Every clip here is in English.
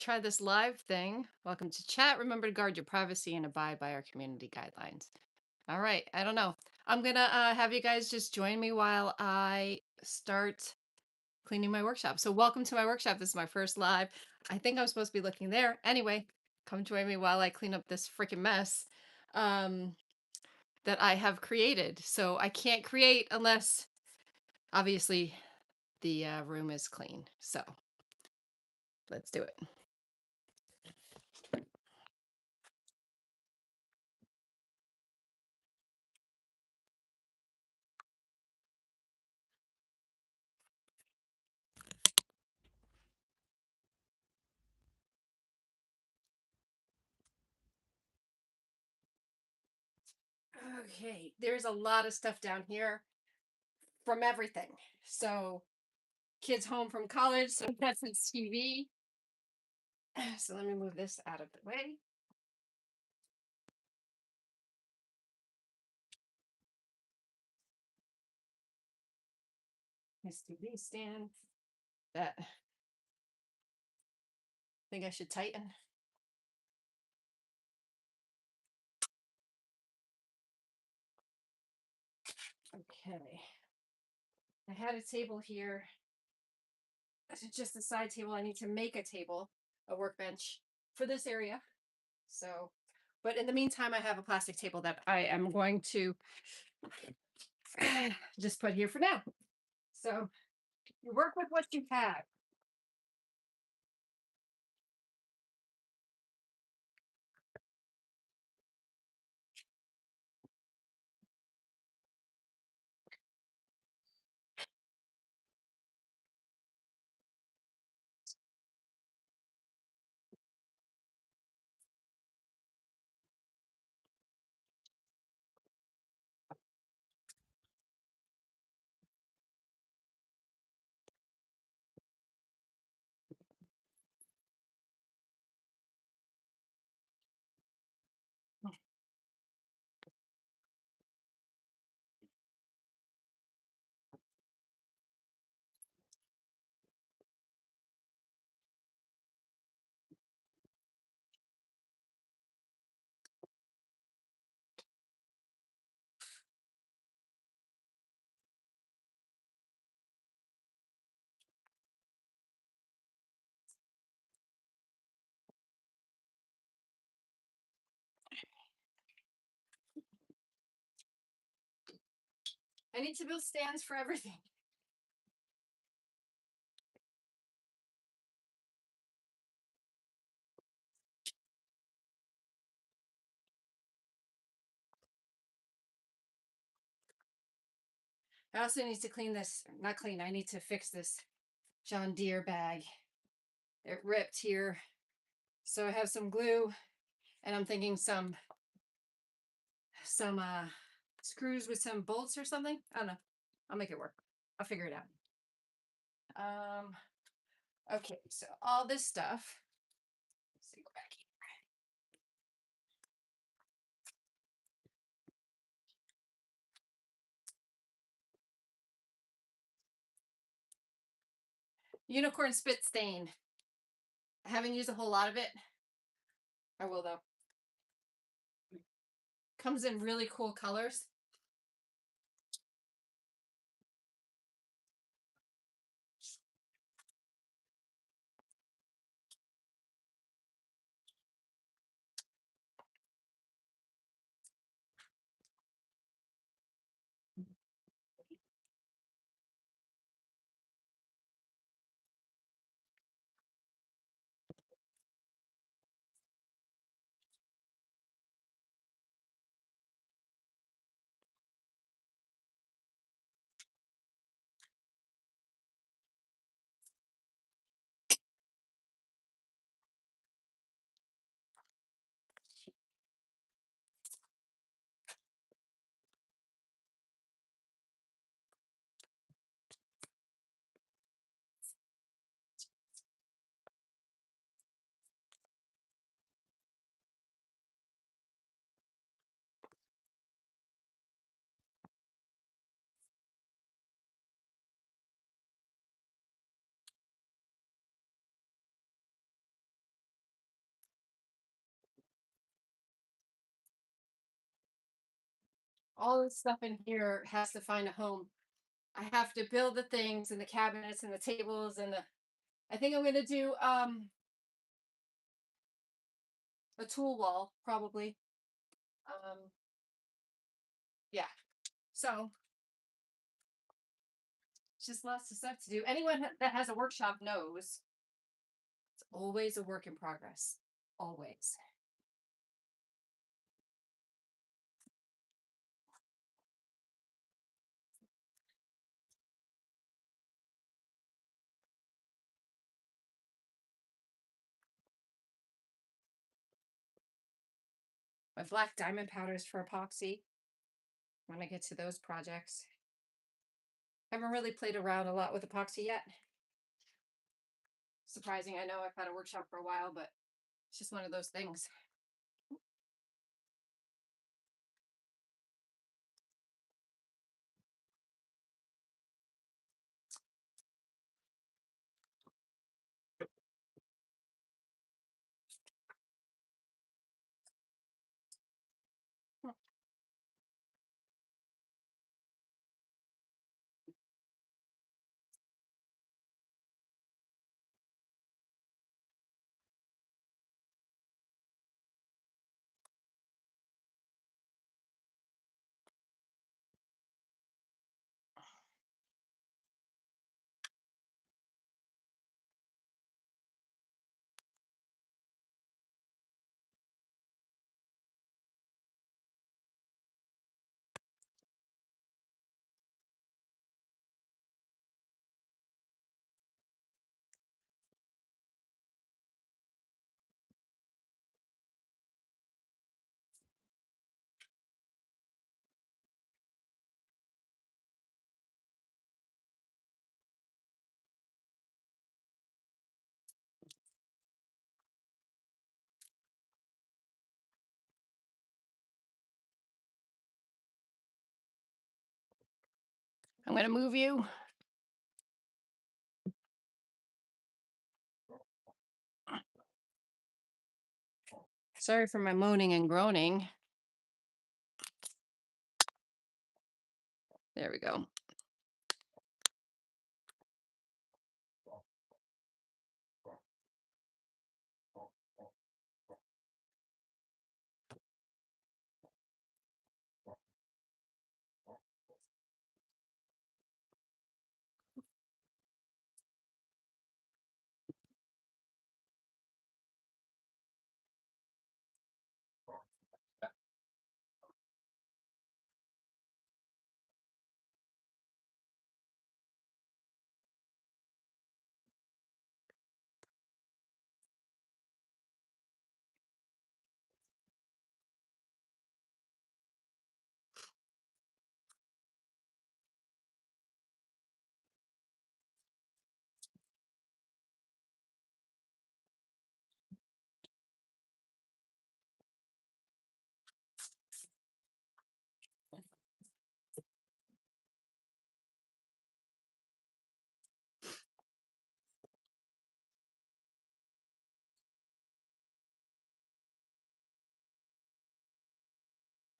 try this live thing. Welcome to chat. Remember to guard your privacy and abide by our community guidelines. All right. I don't know. I'm going to have you guys just join me while I start cleaning my workshop. So welcome to my workshop. This is my first live. I think I'm supposed to be looking there. Anyway, come join me while I clean up this freaking mess that I have created. So I can't create unless obviously the room is clean. So let's do it. Okay, there's a lot of stuff down here from everything. So, kids home from college, so Netflix TV. So, let me move this out of the way. This TV stand that I think I should tighten. Okay. I had a table here. It's just a side table. I need to make a table, a workbench for this area. So, but in the meantime, I have a plastic table that I am going to just put here for now. So, you work with what you have. I need to build stands for everything. I also need to clean this, not clean, I need to fix this John Deere bag. It ripped here. So I have some glue and I'm thinking some screws with some bolts or something. I don't know. I'll make it work. I'll figure it out. Okay, so all this stuff. Let's see, go back here. Unicorn spit stain. I haven't used a whole lot of it. I will though. Comes in really cool colors. all this stuff in here has to find a home. I have to build the things and the cabinets and the tables and the. I think I'm gonna do a tool wall probably. Um, yeah. So it's just lots of stuff to do. Anyone that has a workshop knows it's always a work in progress. Always. My black diamond powders for epoxy when I get to those projects. Haven't really played around a lot with epoxy yet. Surprising, I know I've had a workshop for a while, but it's just one of those things. I'm going to move you. Sorry for my moaning and groaning. There we go.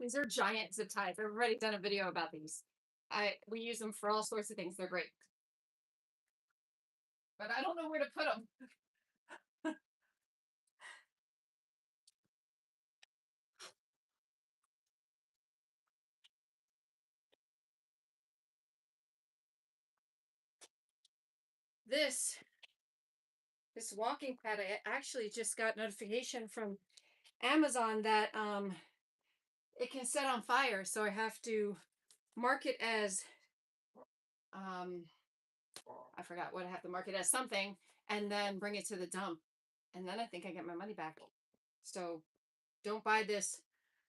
These are giant zip ties. I've already done a video about these. We use them for all sorts of things. They're great. But I don't know where to put them. This this walking pad, I actually just got notification from Amazon that it can set on fire, so I have to mark it as um I forgot what I have to mark it as something and then bring it to the dump. And then I think I get my money back. So don't buy this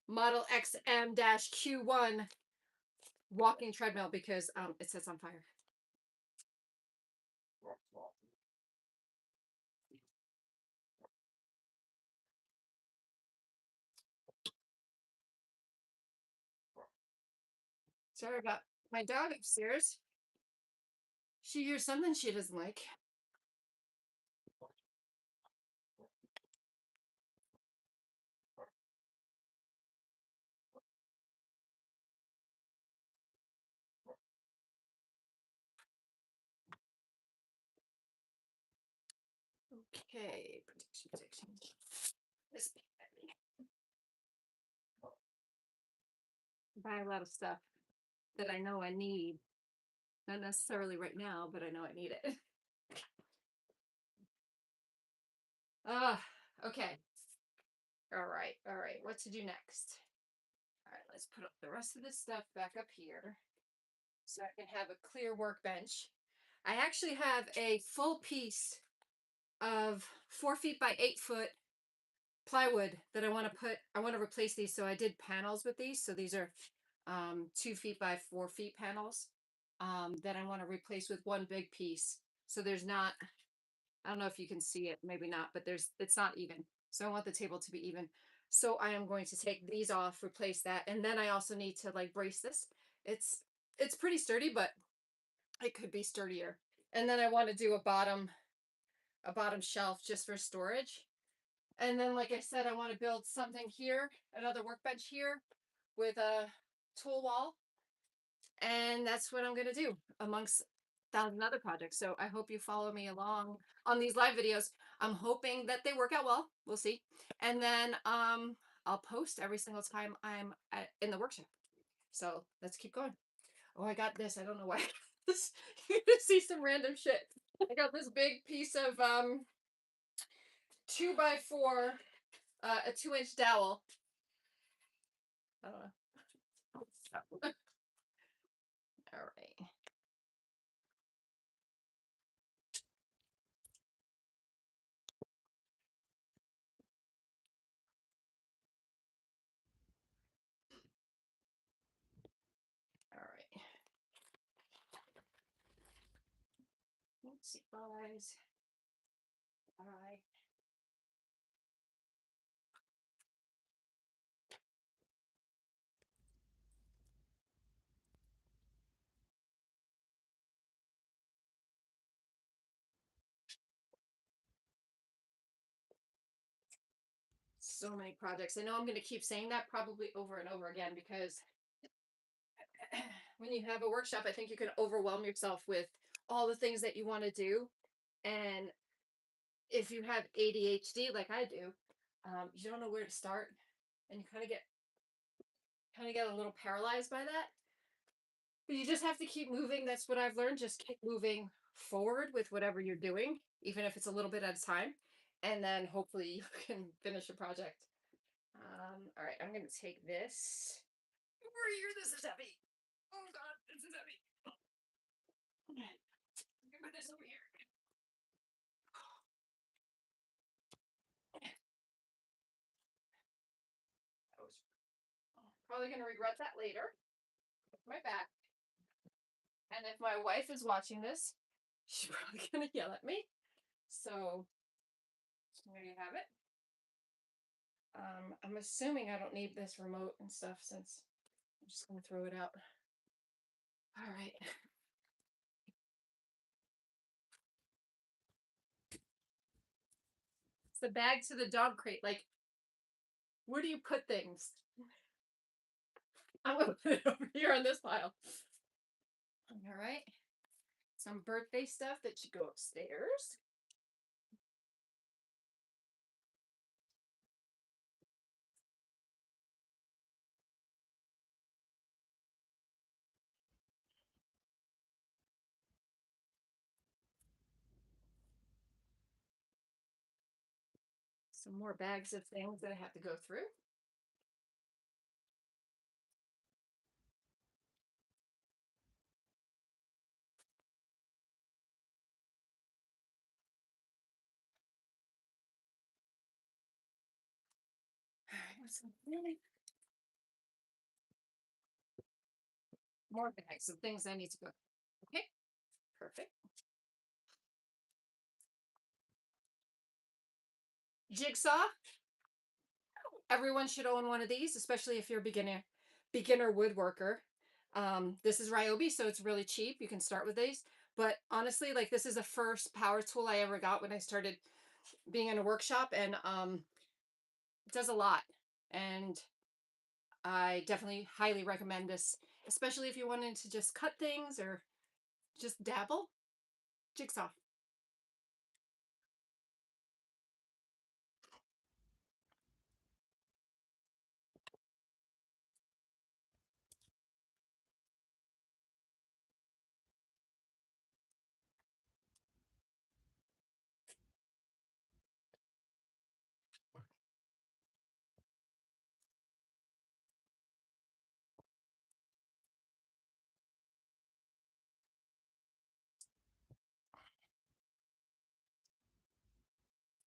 Model XM-Q1 walking treadmill because it sets on fire. Sorry about my dog upstairs. She hears something she doesn't like. Okay, protection. This buy a lot of stuff that I know I need. Not necessarily right now, but I know I need it. Ah, okay. All right, all right. What to do next? All right, let's put up the rest of this stuff back up here so I can have a clear workbench. I actually have a full piece of 4 feet by 8 foot plywood that I want to replace these. So I did panels with these. So these are 2 feet by 4 feet panels that I want to replace with one big piece. So there's not, I don't know if you can see it, maybe not, but it's not even. So I want the table to be even. So I am going to take these off, replace that. And then I also need to like brace this. It's, it's pretty sturdy, but it could be sturdier. And then I want to do a bottom shelf just for storage. And then, like I said, I want to build something here, another workbench here with a tool wall. And that's what I'm going to do amongst thousand other projects. So I hope you follow me along on these live videos. I'm hoping that they work out well. We'll see. And then I'll post every single time in the workshop. So let's keep going. Oh, I got this. I don't know why. You're gonna see some random shit. I got this big piece of 2x4, a 2-inch dowel. I don't know. All right. All right. Let's see, guys. All right. So many projects. I know I'm going to keep saying that probably over and over again because when you have a workshop, I think you can overwhelm yourself with all the things that you want to do. And if you have ADHD like I do, you don't know where to start, and you kind of get a little paralyzed by that. But you just have to keep moving. That's what I've learned. Just keep moving forward with whatever you're doing, even if it's a little bit at a time, and then hopefully you can finish a project. All right, I'm gonna take this. Over here, this is heavy. Oh God, this is heavy. Put this over here. I was probably gonna regret that later. My back. And if my wife is watching this, she's probably gonna yell at me. So there you have it. I'm assuming I don't need this remote and stuff since I'm just gonna throw it out. All right. It's the bag to the dog crate. Like, where do you put things? I'm gonna put it over here on this pile. All right. Some birthday stuff that should go upstairs. Some more bags of things that I have to go through. All right, what's really more bags of things I need to go. Okay, perfect. Jigsaw. Everyone should own one of these, especially if you're a beginner woodworker. This is Ryobi, so it's really cheap. You can start with these. But honestly, like this is the first power tool I ever got when I started being in a workshop, and it does a lot. And I definitely highly recommend this, especially if you're wanting to just cut things or just dabble. Jigsaw.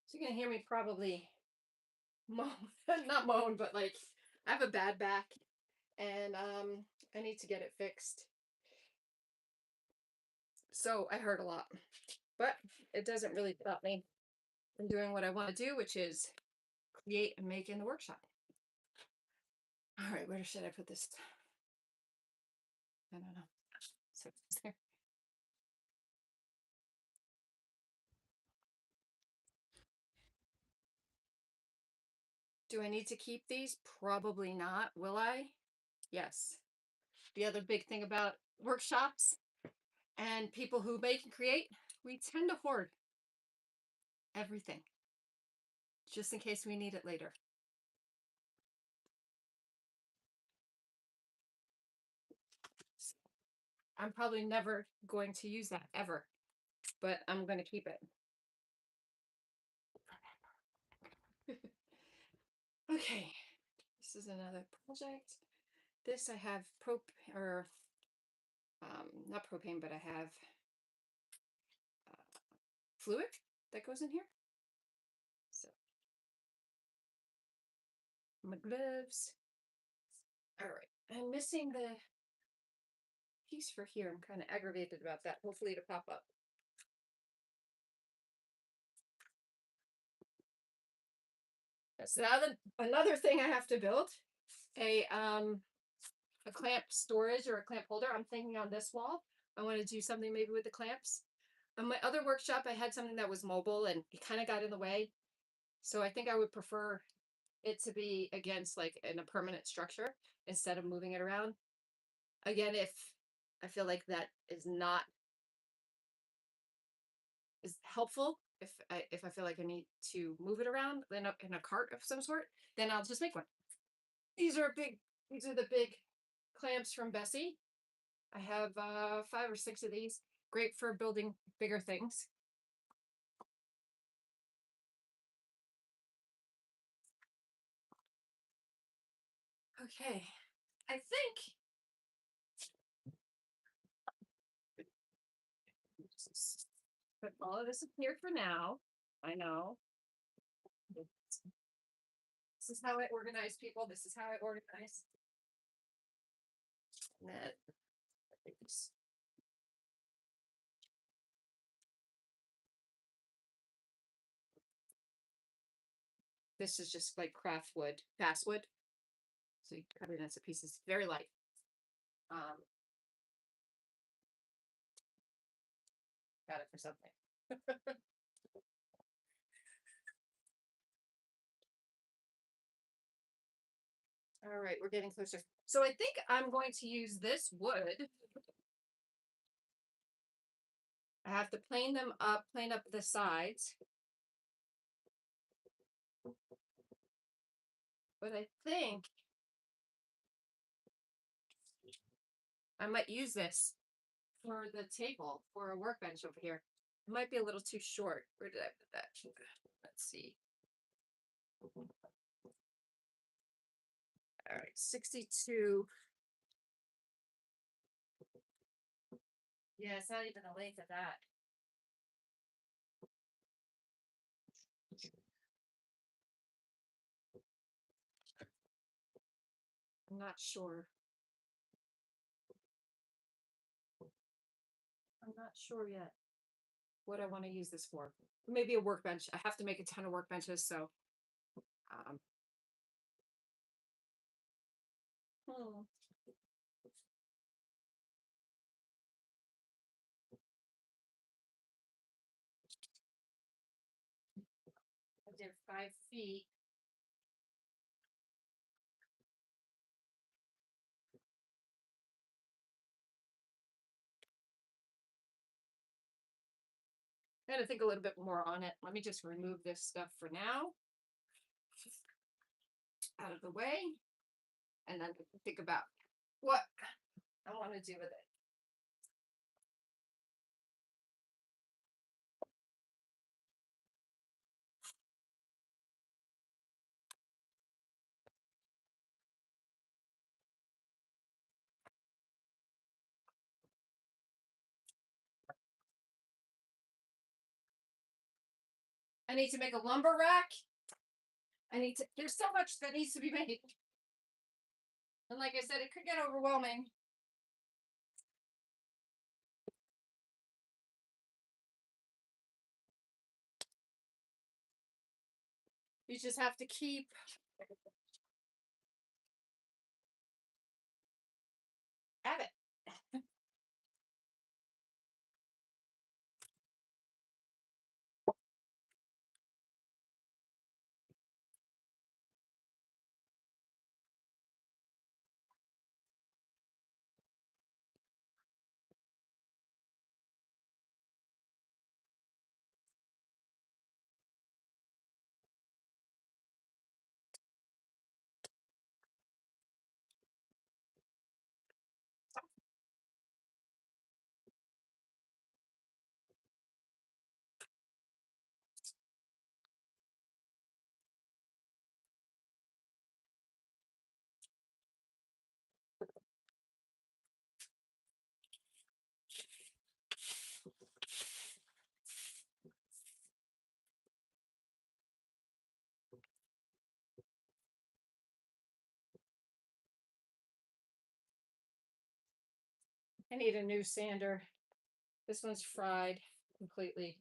So you're gonna hear me probably moan, not moan, but like I have a bad back, and I need to get it fixed. So I hurt a lot, but it doesn't really stop me from doing what I want to do, which is create and make in the workshop. All right, where should I put this? I don't know. So it's there. Do I need to keep these? Probably not. Will I? Yes. The other big thing about workshops and people who make and create, we tend to hoard everything just in case we need it later. I'm probably never going to use that ever, but I'm going to keep it. Okay, this is another project. This I have not propane, but I have fluid that goes in here. So my gloves. All right, I'm missing the piece for here. I'm kind of aggravated about that. Hopefully it'll pop up. So now another thing I have to build a clamp storage or a clamp holder. I'm thinking on this wall, I want to do something maybe with the clamps. On my other workshop, I had something that was mobile and it kind of got in the way. So I think I would prefer it to be against like in a permanent structure instead of moving it around. Again, if I feel like that is helpful, if I feel like I need to move it around in a cart of some sort, then I'll just make one. These are the big clamps from Bessie. I have 5 or 6 of these. Great for building bigger things. Okay, I think put all of this in here for now. I know. This is how I organize, people. This is how I organize. And then I think this is just like craft wood, basswood. So you cut it into pieces, very light. Got it for something. All right, we're getting closer. So I think I'm going to use this wood. I have to plane up the sides. But I think I might use this for the table for a workbench over here. It might be a little too short. Where did I put that? Let's see. All right, 62. Yeah, it's not even the length of that. I'm not sure. I'm not sure yet what I want to use this for. Maybe a workbench. I have to make a ton of workbenches, so um, hmm. I did 5 feet. I got to think a little bit more on it. Let me just remove this stuff for now out of the way, and then think about what I want to do with it. I need to make a lumber rack. There's so much that needs to be made. And like I said, it could get overwhelming. You just have to keep. Have it. I need a new sander. This one's fried completely.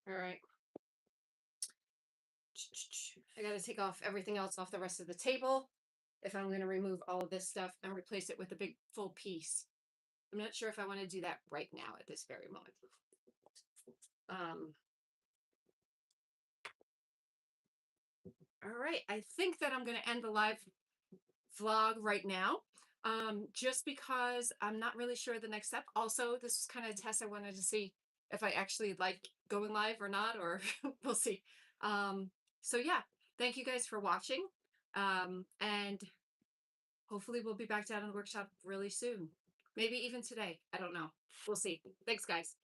All right. I got to take off everything else off the rest of the table if I'm going to remove all of this stuff and replace it with a big full piece. I'm not sure if I want to do that right now at this very moment. All right, I think that I'm going to end the live vlog right now, just because I'm not really sure the next step. Also, this was kind of a test. I wanted to see if I actually like going live or not, or we'll see. So yeah, thank you guys for watching, and hopefully we'll be back down in the workshop really soon. Maybe even today. I don't know. We'll see. Thanks, guys.